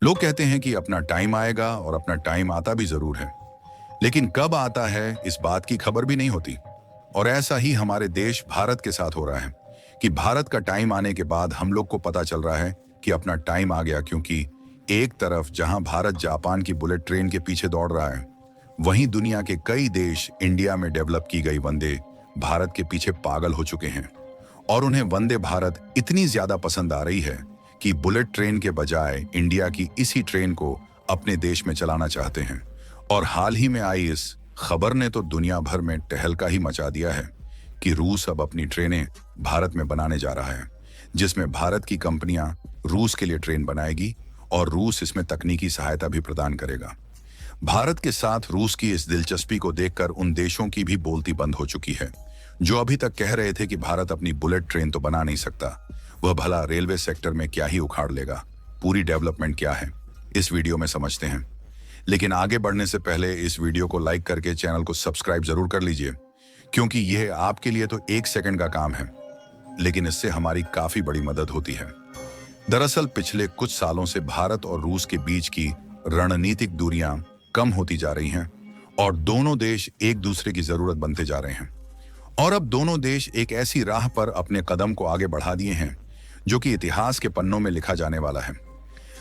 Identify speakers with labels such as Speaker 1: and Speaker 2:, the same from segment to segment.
Speaker 1: लोग कहते हैं कि अपना टाइम आएगा और अपना टाइम आता भी जरूर है, लेकिन कब आता है इस बात की खबर भी नहीं होती। और ऐसा ही हमारे देश भारत के साथ हो रहा है कि भारत का टाइम आने के बाद हम लोग को पता चल रहा है कि अपना टाइम आ गया, क्योंकि एक तरफ जहां भारत जापान की बुलेट ट्रेन के पीछे दौड़ रहा है, वहीं दुनिया के कई देश इंडिया में डेवलप की गई वंदे भारत के पीछे पागल हो चुके हैं। और उन्हें वंदे भारत इतनी ज्यादा पसंद आ रही है कि बुलेट ट्रेन के बजाय इंडिया की इसी ट्रेन को अपने देश में चलाना चाहते हैं। और हाल ही में आई इस खबर ने तो दुनिया भर में टहलका ही मचा दिया है कि रूस अब अपनी ट्रेनें भारत में बनाने जा रहा है, जिसमें भारत की कंपनियां रूस के लिए ट्रेन बनाएगी और रूस इसमें तकनीकी सहायता भी प्रदान करेगा। भारत के साथ रूस की इस दिलचस्पी को देखकर उन देशों की भी बोलती बंद हो चुकी है जो अभी तक कह रहे थे कि भारत अपनी बुलेट ट्रेन तो बना नहीं सकता, वह भला रेलवे सेक्टर में क्या ही उखाड़ लेगा। पूरी डेवलपमेंट क्या है इस वीडियो में समझते हैं। लेकिन आगे बढ़ने से पहले इस वीडियो को लाइक करके चैनल को सब्सक्राइब जरूर कर लीजिए, क्योंकि यह आपके लिए तो 1 सेकंड का काम है, लेकिन इससे हमारी काफी बड़ी मदद होती है। दरअसल पिछले कुछ सालों से भारत और रूस के बीच की रणनीतिक दूरियां कम होती जा रही हैं और दोनों देश एक दूसरे की जरूरत बनते जा रहे हैं। और अब दोनों देश एक ऐसी राह पर अपने कदम को आगे बढ़ा दिए हैं जो कि इतिहास के पन्नों में लिखा जाने वाला है।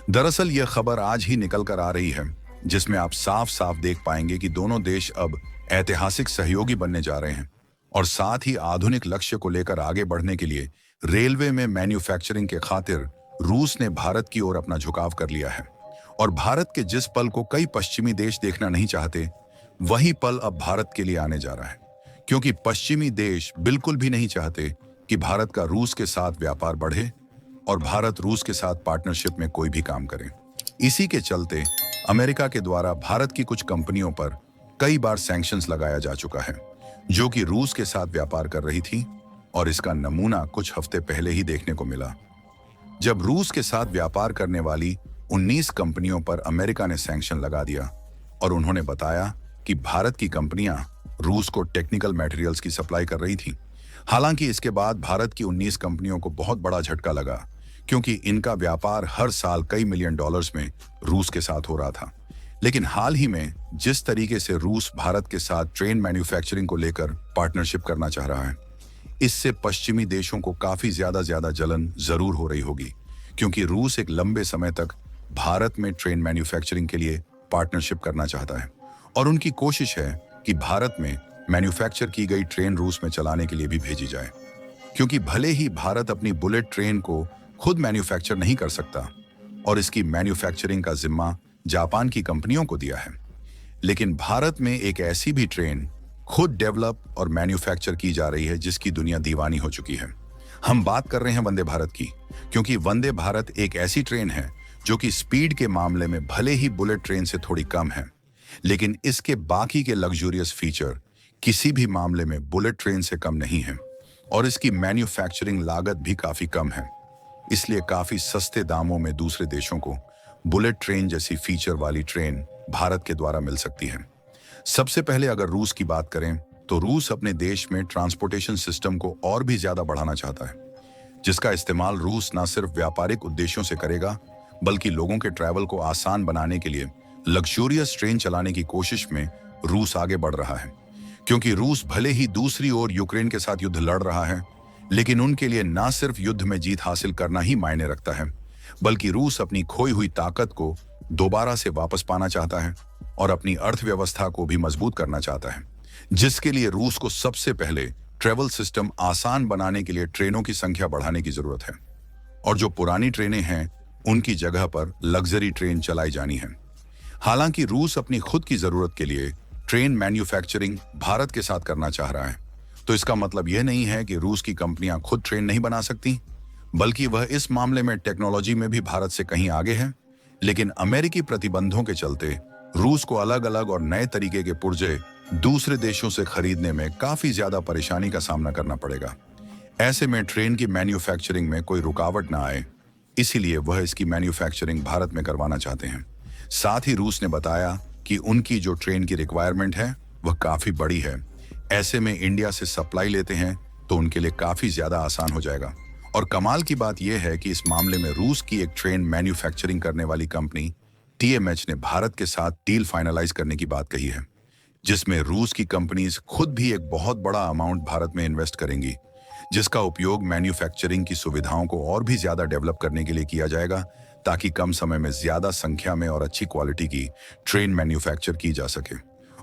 Speaker 1: दरअसल यह खबर आज ही निकल कर आ रही है, जिसमें आप साफ साफ देख पाएंगे कि दोनों देश अब ऐतिहासिक सहयोगी बनने जा रहे हैं और साथ ही आधुनिक लक्ष्य को लेकर आगे बढ़ने के लिए रेलवे में मैन्युफैक्चरिंग के खातिर रूस ने भारत की ओर अपना झुकाव कर लिया है। और भारत के जिस पल को कई पश्चिमी देश देखना नहीं चाहते, वही पल अब भारत के लिए आने जा रहा है, क्योंकि पश्चिमी देश बिल्कुल भी नहीं चाहते कि भारत का रूस के साथ व्यापार बढ़े और भारत रूस के साथ पार्टनरशिप में कोई भी काम करे। इसी के चलते अमेरिका के द्वारा भारत की कुछ कंपनियों पर कई बार सैंक्शंस लगाया जा चुका है जो कि रूस के साथ व्यापार कर रही थी। और इसका नमूना कुछ हफ्ते पहले ही देखने को मिला, जब रूस के साथ व्यापार करने वाली 19 कंपनियों पर अमेरिका ने सैंक्शन लगा दिया और उन्होंने बताया कि भारत की कंपनियां रूस को टेक्निकल मटेरियल्स की सप्लाई कर रही थी। हालांकि इसके बाद भारत की 19 कंपनियों को बहुत बड़ा झटका लगा, क्योंकि इनका व्यापार हर साल कई मिलियन डॉलर्स में रूस के साथ हो रहा था। लेकिन हाल ही में जिस तरीके से रूस भारत के साथ ट्रेन मैन्युफैक्चरिंग को लेकर पार्टनरशिप करना चाह रहा है, इससे पश्चिमी देशों को काफी ज्यादा जलन जरूर हो रही होगी, क्योंकि रूस एक लंबे समय तक भारत में ट्रेन मैन्युफैक्चरिंग के लिए पार्टनरशिप करना चाहता है और उनकी कोशिश है कि भारत में मैन्युफैक्चर की गई ट्रेन रूस में चलाने के लिए भी भेजी जाए, क्योंकि भले ही भारत अपनी बुलेट ट्रेन को खुद मैन्युफैक्चर नहीं कर सकता और इसकी मैन्युफैक्चरिंग का जिम्मा जापान की कंपनियों को दिया है, लेकिन भारत में एक ऐसी भी ट्रेन खुद डेवलप और मैन्युफैक्चर की जा रही है जिसकी दुनिया दीवानी हो चुकी है। हम बात कर रहे हैं वंदे भारत की, क्योंकि वंदे भारत एक ऐसी ट्रेन है जो कि स्पीड के मामले में भले ही बुलेट ट्रेन से थोड़ी कम है, लेकिन इसके बाकी के लग्जूरियस फीचर किसी भी मामले में बुलेट ट्रेन से कम नहीं है और इसकी मैन्युफैक्चरिंग लागत भी काफी कम है। इसलिए काफी सस्ते दामों में दूसरे देशों को बुलेट ट्रेन जैसी फीचर वाली ट्रेन भारत के द्वारा मिल सकती है। सबसे पहले अगर रूस की बात करें तो रूस अपने देश में ट्रांसपोर्टेशन सिस्टम को और भी ज्यादा बढ़ाना चाहता है, जिसका इस्तेमाल रूस न सिर्फ व्यापारिक उद्देश्यों से करेगा, बल्कि लोगों के ट्रैवल को आसान बनाने के लिए लग्जूरियस ट्रेन चलाने की कोशिश में रूस आगे बढ़ रहा है। क्योंकि रूस भले ही दूसरी ओर यूक्रेन के साथ युद्ध लड़ रहा है, लेकिन उनके लिए न सिर्फ युद्ध में जीत हासिल करना ही मायने रखता है, बल्कि रूस अपनी खोई हुई ताकत को दोबारा से वापस पाना चाहता है और अपनी अर्थव्यवस्था को भी मजबूत करना चाहता है, जिसके लिए रूस को सबसे पहले ट्रेवल सिस्टम आसान बनाने के लिए ट्रेनों की संख्या बढ़ाने की जरूरत है और जो पुरानी ट्रेनें हैं उनकी जगह पर लग्जरी ट्रेन चलाई जानी है। हालांकि रूस अपनी खुद की जरूरत के लिए ट्रेन मैन्युफैक्चरिंग भारत के साथ करना चाह रहा है, तो इसका मतलब यह नहीं है कि रूस की कंपनियां खुद ट्रेन नहीं बना सकती, बल्कि वह इस मामले में टेक्नोलॉजी में भी भारत से कहीं आगे है। लेकिन अमेरिकी प्रतिबंधों के चलते रूस को अलग अलग और नए तरीके के पुर्जे दूसरे देशों से खरीदने में काफी ज्यादा परेशानी का सामना करना पड़ेगा। ऐसे में ट्रेन की मैन्युफैक्चरिंग में कोई रुकावट ना आए, इसीलिए वह इसकी मैन्युफैक्चरिंग भारत में करवाना चाहते हैं। साथ ही रूस ने बताया कि उनकी जो ट्रेन की रिक्वायरमेंट है वह काफी बड़ी है। ऐसे में इंडिया से सप्लाई लेते हैं तो उनके लिए काफी ज्यादा आसान हो जाएगा और कमाल की बात यह है कि इस मामले में रूस की एक ट्रेन मैन्युफैक्चरिंग करने वाली कंपनी टीएमएच ने भारत के साथ डील फाइनलाइज करने की बात कही है, जिसमें रूस की कंपनीज खुद भी एक बहुत बड़ा अमाउंट भारत में इन्वेस्ट करेंगी, जिसका उपयोग मैन्युफैक्चरिंग की सुविधाओं को और भी ज्यादा डेवलप करने के लिए किया जाएगा, ताकि कम समय में ज्यादा संख्या में और अच्छी क्वालिटी की ट्रेन मैन्युफैक्चर की जा सके।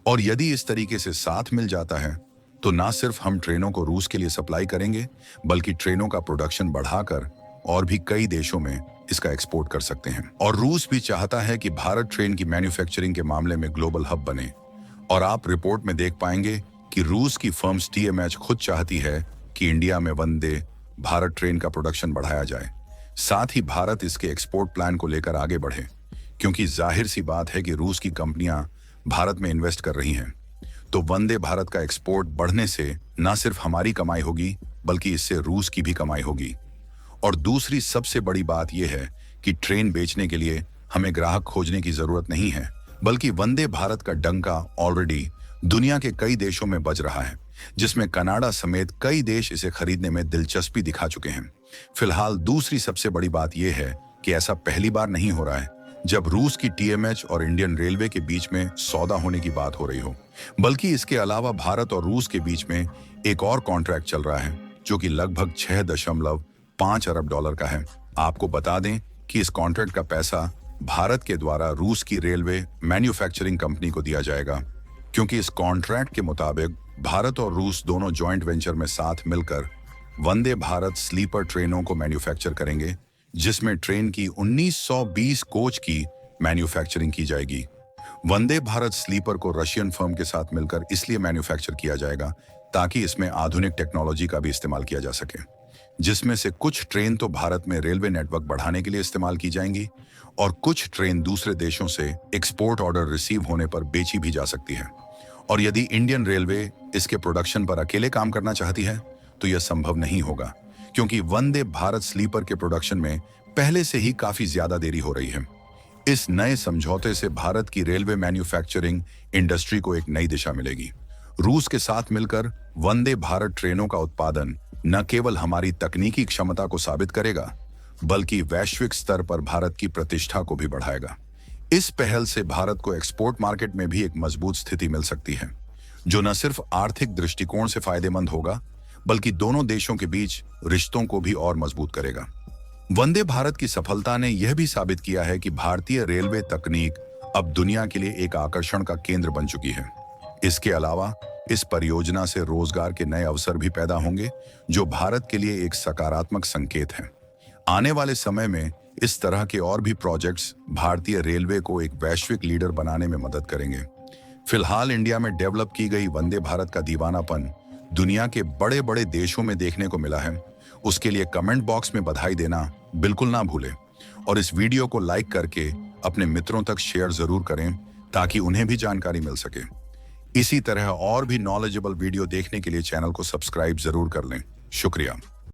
Speaker 1: और यदि इस तरीके से साथ मिल जाता है तो ना सिर्फ हम ट्रेनों को रूस के लिए सप्लाई करेंगे, बल्कि ट्रेनों का प्रोडक्शन बढ़ाकर और भी कई देशों में इसका एक्सपोर्ट कर सकते हैं। और रूस भी चाहता है कि भारत ट्रेन की मैन्युफैक्चरिंग के मामले में ग्लोबल हब बने। और आप रिपोर्ट में देख पाएंगे कि रूस की फर्म्स टीएमएच खुद चाहती है कि इंडिया में वंदे भारत ट्रेन का प्रोडक्शन बढ़ाया जाए। साथ ही भारत इसके एक्सपोर्ट प्लान को लेकर आगे बढ़े, क्योंकि जाहिर सी बात है कि रूस की कंपनियां भारत में इन्वेस्ट कर रही हैं। तो वंदे भारत का एक्सपोर्ट बढ़ने से न सिर्फ हमारी कमाई होगी, बल्कि इससे रूस की भी कमाई होगी। और दूसरी सबसे बड़ी बात यह है कि ट्रेन बेचने के लिए हमें ग्राहक खोजने की जरूरत नहीं है, बल्कि वंदे भारत का डंका ऑलरेडी दुनिया के कई देशों में बज रहा है, जिसमें कनाडा समेत कई देश इसे खरीदने में दिलचस्पी दिखा चुके हैं। फिलहाल दूसरी सबसे बड़ी बात यह है कि ऐसा पहली बार नहीं हो रहा है जब रूस की टीएमएच और इंडियन रेलवे के बीच में सौदा होने की बात हो रही हो, बल्कि इसके अलावा भारत और रूस के बीच में एक और कॉन्ट्रैक्ट चल रहा है, जो कि लगभग 6.5 अरब डॉलर का है। आपको बता दें कि इस कॉन्ट्रैक्ट का पैसा भारत के द्वारा रूस की रेलवे मैन्युफैक्चरिंग कंपनी को दिया जाएगा, क्योंकि इस कॉन्ट्रैक्ट के मुताबिक भारत और रूस दोनों जॉइंट वेंचर में साथ मिलकर वंदे भारत स्लीपर ट्रेनों को मैन्युफैक्चर करेंगे, जिसमें ट्रेन की 1920 कोच की मैन्युफैक्चरिंग की जाएगी। वंदे भारत स्लीपर को रशियन फर्म के साथ मिलकर इसलिए मैन्युफैक्चर किया जाएगा ताकि इसमें आधुनिक टेक्नोलॉजी का भी इस्तेमाल किया जा सके, जिसमें से कुछ ट्रेन तो भारत में रेलवे नेटवर्क बढ़ाने के लिए इस्तेमाल की जाएंगी और कुछ ट्रेन दूसरे देशों से एक्सपोर्ट ऑर्डर रिसीव होने पर बेची भी जा सकती है। और यदि इंडियन रेलवे इसके प्रोडक्शन पर अकेले काम करना चाहती है तो यह संभव नहीं होगा, क्योंकि वंदे भारत स्लीपर के प्रोडक्शन में पहले से ही काफी ज्यादा देरी हो रही है। इस नए समझौते से भारत की रेलवे मैन्युफैक्चरिंग इंडस्ट्री को एक नई दिशा मिलेगी। रूस के साथ मिलकर वंदे भारत ट्रेनों का उत्पादन न केवल हमारी तकनीकी क्षमता को साबित करेगा, बल्कि वैश्विक स्तर पर भारत की प्रतिष्ठा को भी बढ़ाएगा। इस पहल से भारत को एक्सपोर्ट मार्केट में भी एक मजबूत स्थिति मिल सकती है, जो न सिर्फ आर्थिक दृष्टिकोण से फायदेमंद होगा, बल्कि दोनों देशों के बीच रिश्तों को भी और मजबूत करेगा। वंदे भारत की सफलता ने यह भी साबित किया है कि भारतीय रेलवे तकनीक अब दुनिया के लिए एक आकर्षण का केंद्र बन चुकी है। इसके अलावा इस परियोजना से रोजगार के नए अवसर भी पैदा होंगे, जो भारत के लिए एक सकारात्मक संकेत है। आने वाले समय में इस तरह के और भी प्रोजेक्ट्स भारतीय रेलवे को एक वैश्विक लीडर बनाने में मदद करेंगे। फिलहाल इंडिया में डेवलप की गई वंदे भारत का दीवानापन दुनिया के बड़े बड़े देशों में देखने को मिला है। उसके लिए कमेंट बॉक्स में बधाई देना बिल्कुल ना भूलें और इस वीडियो को लाइक करके अपने मित्रों तक शेयर जरूर करें, ताकि उन्हें भी जानकारी मिल सके। इसी तरह और भी नॉलेजेबल वीडियो देखने के लिए चैनल को सब्सक्राइब जरूर कर लें। शुक्रिया।